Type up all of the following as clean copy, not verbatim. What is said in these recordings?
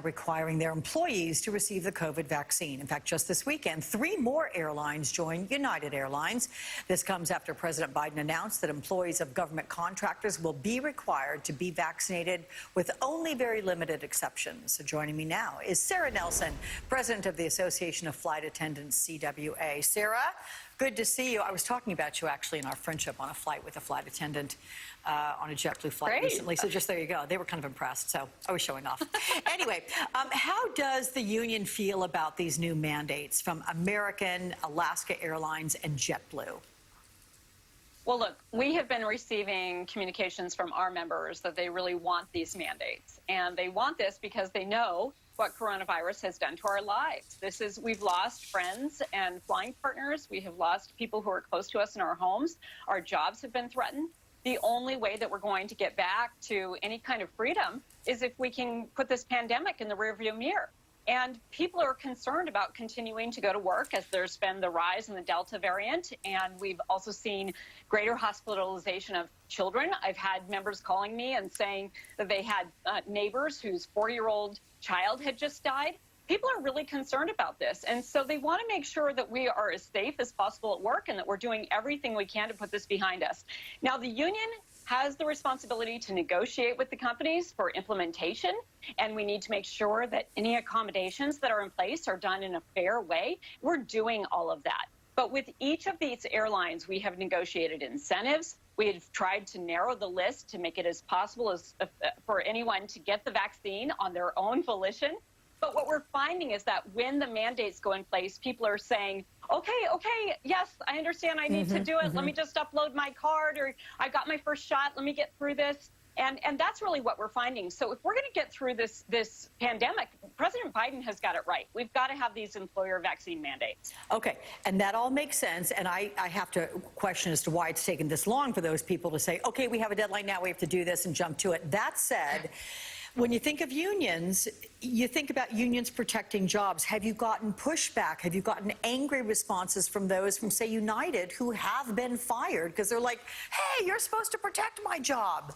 requiring their employees to receive the COVID vaccine. In fact, just this weekend, 3 more airlines joined United Airlines. This comes after President Biden announced that employees of government contractors will be required to be vaccinated with only very limited exceptions. So joining me now is Sara Nelson, president of the Association of Flight Attendants, CWA. Sara, good to see you. I was talking about you actually in our friendship on a flight with a flight attendant on a JetBlue flight recently. So just there you go. They were kind of impressed, so I was showing off. Anyway, how does the union feel about these new mandates from American, Alaska Airlines, and JetBlue? Well, look, we have been receiving communications from our members that they really want these mandates. And they want this because they know what coronavirus has done to our lives. We've lost friends and flying partners. We have lost people who are close to us in our homes. Our jobs have been threatened. The only way that we're going to get back to any kind of freedom is if we can put this pandemic in the rearview mirror. And people are concerned about continuing to go to work as there's been the rise in the Delta variant. And we've also seen greater hospitalization of children. I've had members calling me and saying that they had neighbors whose 4-year-old child had just died. People are really concerned about this. And so they want to make sure that we are as safe as possible at work and that we're doing everything we can to put this behind us. Now, the union has the responsibility to negotiate with the companies for implementation, and we need to make sure that any accommodations that are in place are done in a fair way. We're doing all of that. But with each of these airlines, we have negotiated incentives. We have tried to narrow the list to make it as possible as for anyone to get the vaccine on their own volition. But what we're finding is that when the mandates go in place, people are saying, okay, yes, I understand I need to do it. Let me just upload my card, or I got my first shot. Let me get through this. And that's really what we're finding. So if we're going to get through this pandemic, President Biden has got it right. We've got to have these employer vaccine mandates. Okay, and that all makes sense. And I have to question as to why it's taken this long for those people to say, okay, we have a deadline now, we have to do this and jump to it. That said, when you think of unions, you think about unions protecting jobs. Have you gotten pushback? Have you gotten angry responses from those from, say, United who have been fired because they're like, hey, you're supposed to protect my job?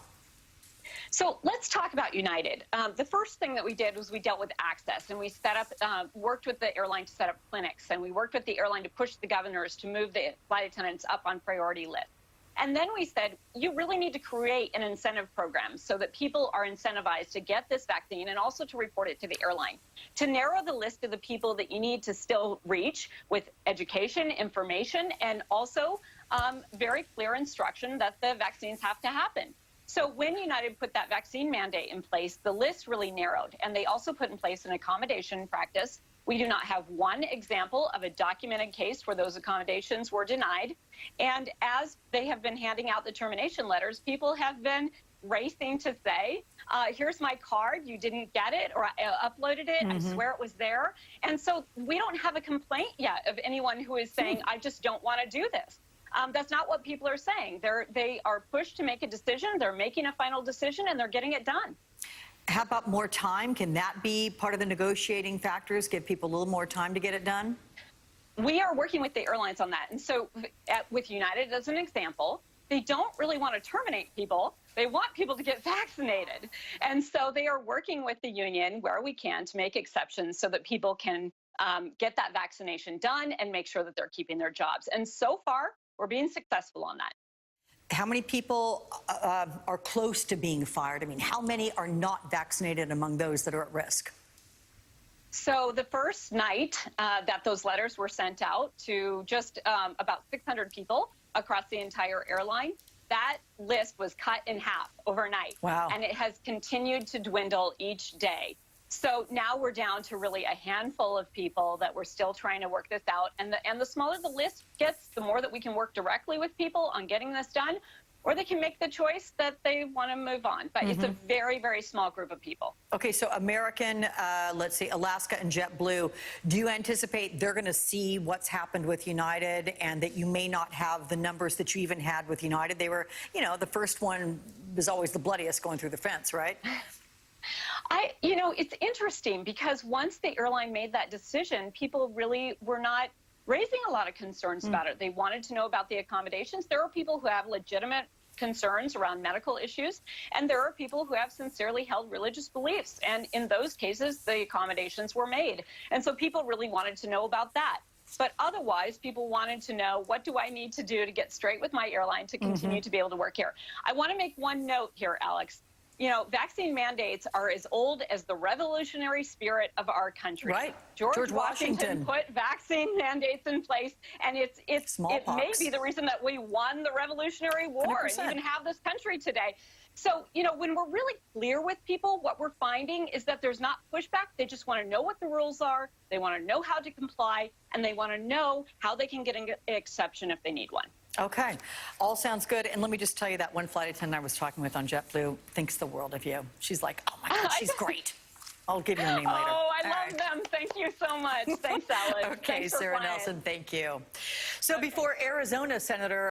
So let's talk about United. The first thing that we did was we dealt with access, and we set up, worked with the airline to set up clinics, and we worked with the airline to push the governors to move the flight attendants up on priority lists. And then we said, you really need to create an incentive program so that people are incentivized to get this vaccine and also to report it to the airline. To narrow the list of the people that you need to still reach with education, information, and also very clear instruction that the vaccines have to happen. So when United put that vaccine mandate in place, the list really narrowed, and they also put in place an accommodation practice. We do not have one example of a documented case where those accommodations were denied. And as they have been handing out the termination letters, people have been racing to say, here's my card, you didn't get it, or I uploaded it, I swear it was there. And so we don't have a complaint yet of anyone who is saying, I just don't want to do this. That's not what people are saying. They are pushed to make a decision, they're making a final decision, and they're getting it done. How about more time? Can that be part of the negotiating factors, give people a little more time to get it done? We are working with the airlines on that. And so with United, as an example, they don't really want to terminate people. They want people to get vaccinated. And so they are working with the union where we can to make exceptions so that people can get that vaccination done and make sure that they're keeping their jobs. And so far, we're being successful on that. How many people are close to being fired? I mean, how many are not vaccinated among those that are at risk? So the first night that those letters were sent out to just about 600 people across the entire airline, that list was cut in half overnight. Wow. And it has continued to dwindle each day. So now we're down to really a handful of people that we're still trying to work this out. And the smaller the list gets, the more that we can work directly with people on getting this done, or they can make the choice that they want to move on. But it's a very, very small group of people. Okay, so American, let's see, Alaska and JetBlue, do you anticipate they're going to see what's happened with United and that you may not have the numbers that you even had with United? They were, you know, the first one was always the bloodiest going through the fence, right? You know, it's interesting because once the airline made that decision, people really were not raising a lot of concerns about it. They wanted to know about the accommodations. There are people who have legitimate concerns around medical issues, and there are people who have sincerely held religious beliefs. And in those cases, the accommodations were made. And so people really wanted to know about that. But otherwise, people wanted to know, what do I need to do to get straight with my airline to continue to be able to work here? I want to make one note here, Alex. You know, vaccine mandates are as old as the revolutionary spirit of our country. Right. George Washington put vaccine mandates in place, and it may be the reason that we won the Revolutionary War 100%. and even have this country today. So, you know, when we're really clear with people, what we're finding is that there's not pushback. They just want to know what the rules are. They want to know how to comply, and they want to know how they can get an exception if they need one. Okay. All sounds good. And let me just tell you that one flight attendant I was talking with on JetBlue thinks the world of you. She's like, oh, my God, she's great. I'll give you a name later. Oh, I love them. Thank you so much. Thanks, Alex. Okay, Thanks for Sara playing. Nelson, thank you. So before Arizona Senator